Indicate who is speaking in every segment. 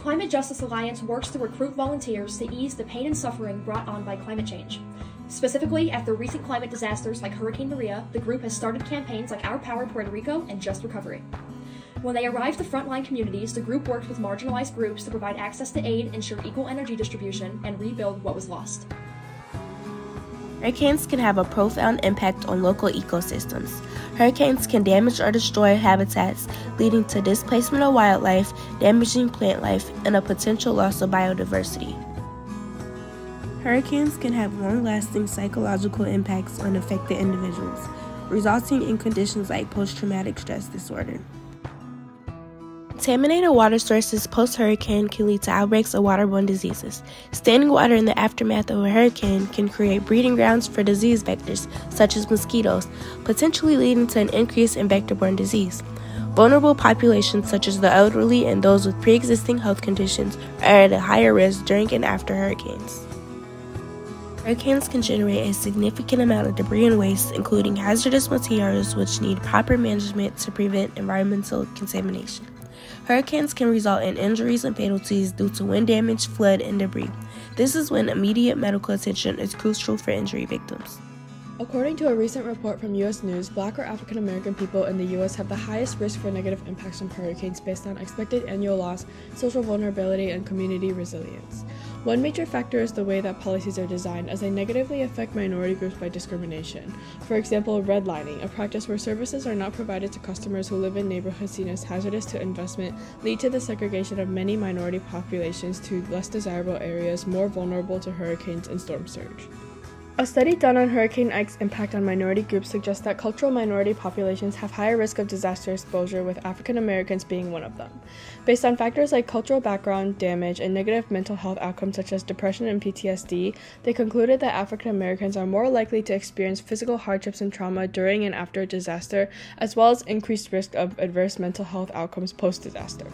Speaker 1: Climate Justice Alliance works to recruit volunteers to ease the pain and suffering brought on by climate change. Specifically, after recent climate disasters like Hurricane Maria, the group has started campaigns like Our Power Puerto Rico and Just Recovery. When they arrived to frontline communities, the group worked with marginalized groups to provide access to aid, ensure equal energy distribution, and rebuild what was lost.
Speaker 2: Hurricanes can have a profound impact on local ecosystems. Hurricanes can damage or destroy habitats, leading to displacement of wildlife, damaging plant life, and a potential loss of biodiversity. Hurricanes can have long-lasting psychological impacts on affected individuals, resulting in conditions like post-traumatic stress disorder. Contaminated water sources post-hurricane can lead to outbreaks of waterborne diseases. Standing water in the aftermath of a hurricane can create breeding grounds for disease vectors, such as mosquitoes, potentially leading to an increase in vector-borne disease. Vulnerable populations such as the elderly and those with pre-existing health conditions are at a higher risk during and after hurricanes. Hurricanes can generate a significant amount of debris and waste, including hazardous materials which need proper management to prevent environmental contamination. Hurricanes can result in injuries and fatalities due to wind damage, flood, and debris. This is when immediate medical attention is crucial for injury victims.
Speaker 3: According to a recent report from U.S. News, Black or African American people in the U.S. have the highest risk for negative impacts from hurricanes based on expected annual loss, social vulnerability, and community resilience. One major factor is the way that policies are designed, as they negatively affect minority groups by discrimination. For example, redlining, a practice where services are not provided to customers who live in neighborhoods seen as hazardous to investment, lead to the segregation of many minority populations to less desirable areas more vulnerable to hurricanes and storm surge. A study done on Hurricane Ike's impact on minority groups suggests that cultural minority populations have higher risk of disaster exposure, with African Americans being one of them. Based on factors like cultural background, damage, and negative mental health outcomes such as depression and PTSD, they concluded that African Americans are more likely to experience physical hardships and trauma during and after a disaster, as well as increased risk of adverse mental health outcomes post-disaster.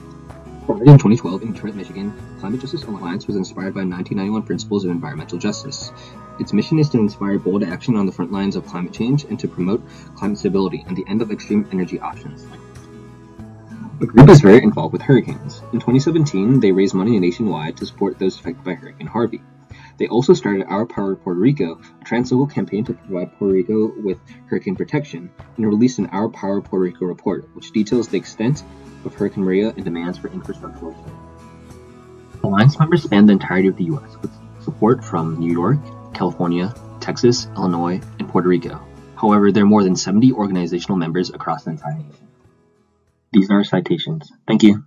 Speaker 4: Founded in 2012 in Detroit, Michigan, Climate Justice Alliance was inspired by 1991 principles of environmental justice. Its mission is to inspire bold action on the front lines of climate change and to promote climate stability and the end of extreme energy options. The group is very involved with hurricanes. In 2017, they raised money nationwide to support those affected by Hurricane Harvey. They also started Our Power Puerto Rico, a trans-local campaign to provide Puerto Rico with hurricane protection, and released an Our Power Puerto Rico report, which details the extent of Hurricane Maria and demands for infrastructural change. Alliance members span the entirety of the U.S., with support from New York, California, Texas, Illinois, and Puerto Rico. However, there are more than 70 organizational members across the entire nation. These are our citations. Thank you.